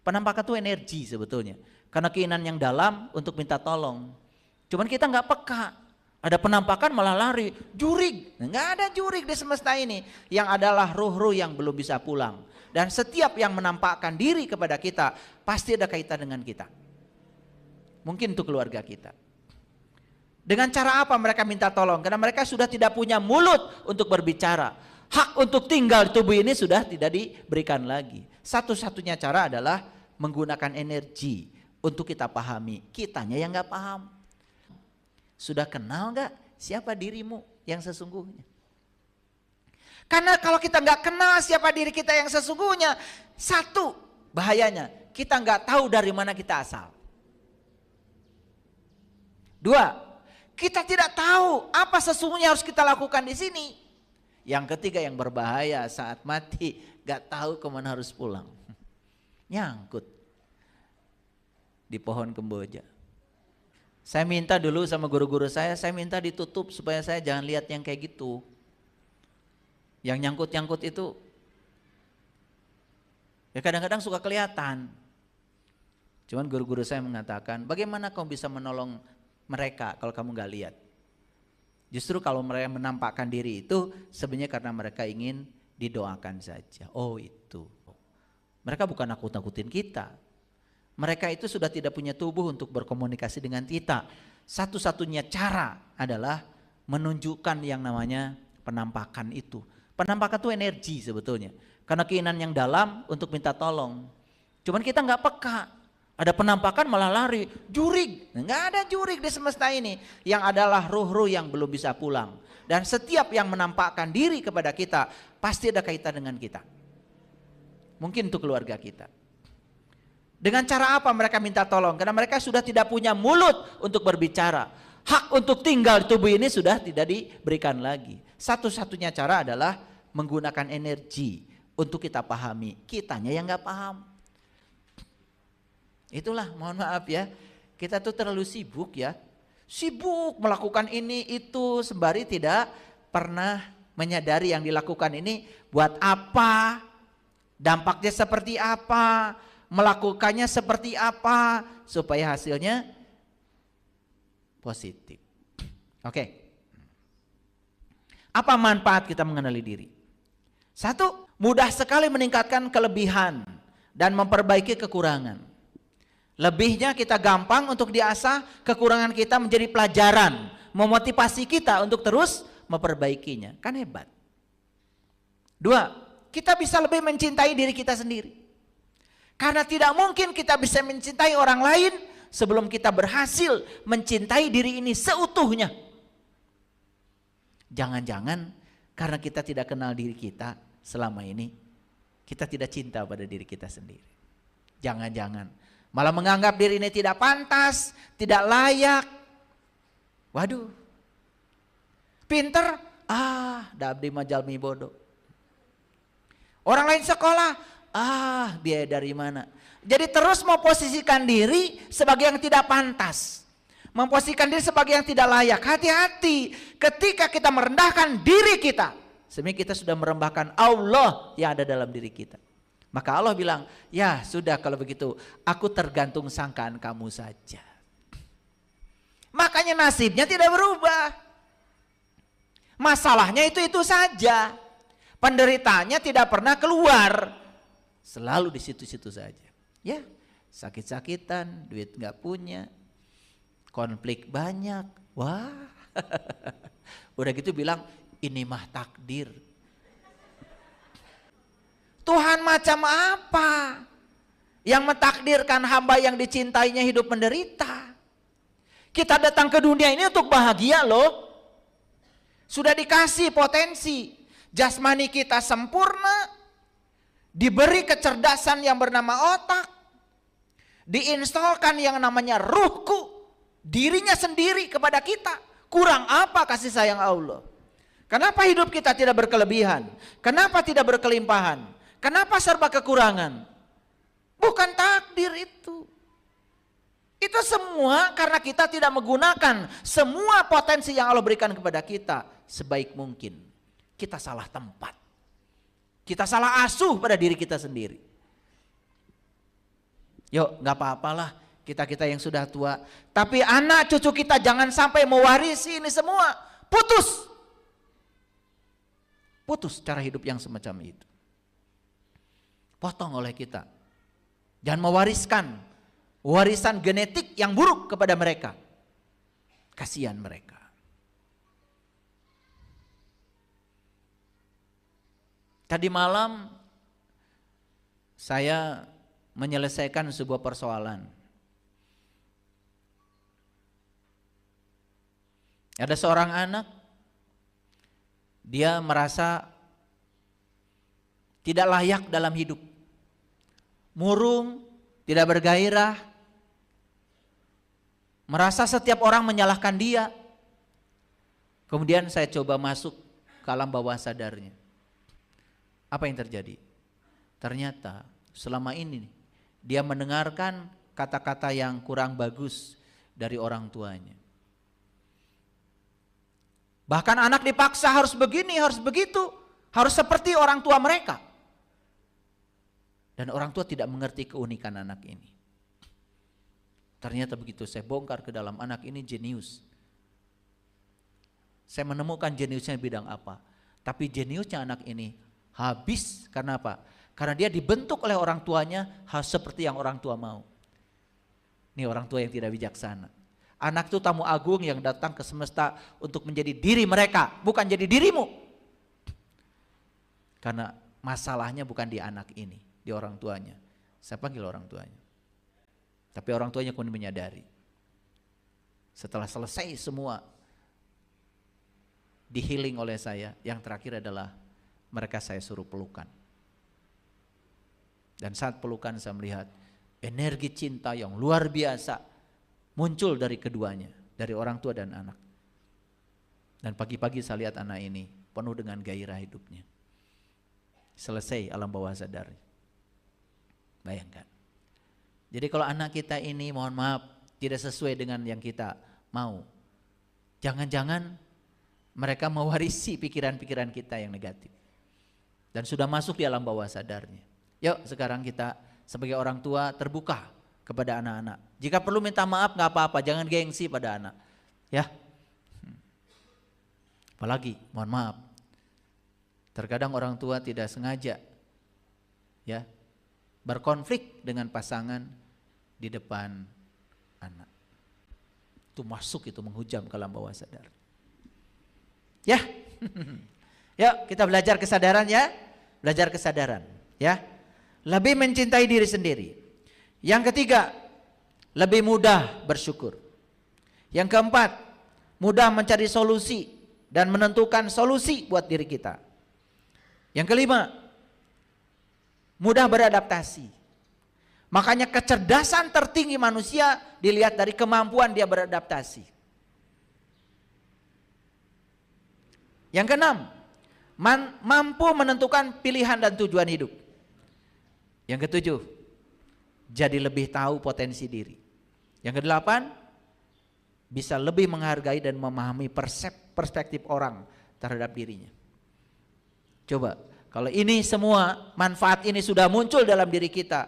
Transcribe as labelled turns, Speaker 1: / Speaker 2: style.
Speaker 1: Penampakan itu energi sebetulnya. Karena keinginan yang dalam untuk minta tolong. Cuman kita nggak peka. Ada penampakan malah lari, jurig. Nggak ada jurig di semesta ini. Yang adalah ruh-ruh yang belum bisa pulang. Dan setiap yang menampakkan diri kepada kita, pasti ada kaitan dengan kita. Mungkin untuk keluarga kita. Dengan cara apa mereka minta tolong? Karena mereka sudah tidak punya mulut untuk berbicara. Hak untuk tinggal di tubuh ini sudah tidak diberikan lagi. Satu-satunya cara adalah menggunakan energi untuk kita pahami. Kitanya yang nggak paham. Sudah kenal nggak siapa dirimu yang sesungguhnya? Karena kalau kita nggak kenal siapa diri kita yang sesungguhnya, satu bahayanya kita nggak tahu dari mana kita asal. Dua, kita tidak tahu apa sesungguhnya harus kita lakukan di sini. Yang ketiga yang berbahaya saat mati nggak tahu kemana harus pulang. Nyangkut di pohon kemboja. Saya minta dulu sama guru-guru saya minta ditutup supaya saya jangan lihat yang kayak gitu. Yang nyangkut-nyangkut itu ya kadang-kadang suka kelihatan. Cuman guru-guru saya mengatakan, bagaimana kamu bisa menolong mereka kalau kamu gak lihat? Justru kalau mereka menampakkan diri itu sebenarnya karena mereka ingin didoakan saja. Oh itu. Mereka bukan nakut-nakutin kita. Mereka itu sudah tidak punya tubuh untuk berkomunikasi dengan kita. Satu-satunya cara adalah menunjukkan yang namanya penampakan itu. Penampakan itu energi sebetulnya. Karena keinginan yang dalam untuk minta tolong. Cuman kita nggak peka. Ada penampakan malah lari, jurig. Nggak ada jurig di semesta ini. Yang adalah ruh-ruh yang belum bisa pulang. Dan setiap yang menampakkan diri kepada kita, pasti ada kaitan dengan kita. Mungkin untuk keluarga kita. Dengan cara apa mereka minta tolong? Karena mereka sudah tidak punya mulut untuk berbicara. Hak untuk tinggal di tubuh ini sudah tidak diberikan lagi. Satu-satunya cara adalah menggunakan energi untuk kita pahami. Kitanya yang nggak paham. Itulah, mohon maaf ya, kita tuh terlalu sibuk ya. Sibuk melakukan ini itu sembari tidak pernah menyadari yang dilakukan ini buat apa, dampaknya seperti apa, melakukannya seperti apa supaya hasilnya positif. Oke. Apa manfaat kita mengenali diri? Satu, mudah sekali meningkatkan kelebihan dan memperbaiki kekurangan. Lebihnya kita gampang untuk diasah, kekurangan kita menjadi pelajaran, memotivasi kita untuk terus memperbaikinya. Kan hebat. Dua, kita bisa lebih mencintai diri kita sendiri. Karena tidak mungkin kita bisa mencintai orang lain sebelum kita berhasil mencintai diri ini seutuhnya. Jangan-jangan karena kita tidak kenal diri kita selama ini, kita tidak cinta pada diri kita sendiri. Jangan-jangan malah menganggap diri ini tidak pantas, tidak layak. Waduh, pinter, dabdi majalmi bodoh. Orang lain sekolah, biaya dari mana? Jadi terus memposisikan diri sebagai yang tidak pantas. Memposisikan diri sebagai yang tidak layak. Hati-hati ketika kita merendahkan diri kita. Sebenarnya kita sudah merendahkan Allah yang ada dalam diri kita. Maka Allah bilang, ya sudah kalau begitu aku tergantung sangkaan kamu saja. Makanya nasibnya tidak berubah. Masalahnya itu saja. Penderitaannya tidak pernah keluar. Selalu di situ-situ saja. Ya, sakit-sakitan, duit nggak punya, konflik banyak. Wah, udah gitu bilang ini mah takdir. Tuhan macam apa yang mentakdirkan hamba yang dicintainya hidup menderita? Kita datang ke dunia ini untuk bahagia loh. Sudah dikasih potensi. Jasmani kita sempurna. Diberi kecerdasan yang bernama otak. Diinstalkan yang namanya ruhku. Dirinya sendiri kepada kita. Kurang apa kasih sayang Allah? Kenapa hidup kita tidak berkelebihan? Kenapa tidak berkelimpahan? Kenapa serba kekurangan? Bukan takdir itu. Itu semua karena kita tidak menggunakan semua potensi yang Allah berikan kepada kita sebaik mungkin. Kita salah tempat. Kita salah asuh pada diri kita sendiri. Yuk, nggak apa-apalah kita yang sudah tua. Tapi anak cucu kita jangan sampai mewarisi ini semua. Putus. Putus cara hidup yang semacam itu. Potong oleh kita. Jangan mewariskan warisan genetik yang buruk kepada mereka. Kasihan mereka. Tadi malam saya menyelesaikan sebuah persoalan. Ada seorang anak, dia merasa tidak layak dalam hidup. Murung, tidak bergairah, merasa setiap orang menyalahkan dia. Kemudian saya coba masuk ke alam bawah sadarnya. Apa yang terjadi? Ternyata selama ini dia mendengarkan kata-kata yang kurang bagus dari orang tuanya. Bahkan anak dipaksa harus begini, harus begitu, harus seperti orang tua mereka. Dan orang tua tidak mengerti keunikan anak ini. Ternyata begitu saya bongkar ke dalam, anak ini jenius. Saya menemukan jeniusnya di bidang apa. Tapi jeniusnya anak ini habis karena apa? Karena dia dibentuk oleh orang tuanya harus seperti yang orang tua mau. Ini orang tua yang tidak bijaksana. Anak itu tamu agung yang datang ke semesta untuk menjadi diri mereka, bukan jadi dirimu. Karena masalahnya bukan di anak ini, di orang tuanya. Saya panggil orang tuanya. Tapi orang tuanya kemudian menyadari. Setelah selesai semua di-healing oleh saya, yang terakhir adalah mereka saya suruh pelukan. Dan saat pelukan saya melihat energi cinta yang luar biasa muncul dari keduanya, dari orang tua dan anak. Dan pagi-pagi saya lihat anak ini penuh dengan gairah hidupnya. Selesai alam bawah sadar. Bayangkan. Jadi kalau anak kita ini mohon maaf tidak sesuai dengan yang kita mau, jangan-jangan mereka mewarisi pikiran-pikiran kita yang negatif. Dan sudah masuk di alam bawah sadarnya. Yuk sekarang kita sebagai orang tua terbuka kepada anak-anak. Jika perlu minta maaf gak apa-apa, jangan gengsi pada anak. Ya. Apalagi, mohon maaf. Terkadang orang tua tidak sengaja ya berkonflik dengan pasangan di depan anak. Itu masuk, itu menghujam ke alam bawah sadar. Ya. Yuk kita belajar kesadaran ya. Belajar kesadaran ya. Lebih mencintai diri sendiri. Yang ketiga, lebih mudah bersyukur. Yang keempat, mudah mencari solusi dan menentukan solusi buat diri kita. Yang kelima, mudah beradaptasi. Makanya kecerdasan tertinggi manusia dilihat dari kemampuan dia beradaptasi. Yang keenam, mampu menentukan pilihan dan tujuan hidup. Yang ketujuh, jadi lebih tahu potensi diri. Yang kedelapan, bisa lebih menghargai dan memahami perspektif orang terhadap dirinya. Coba, kalau ini semua manfaat ini sudah muncul dalam diri kita,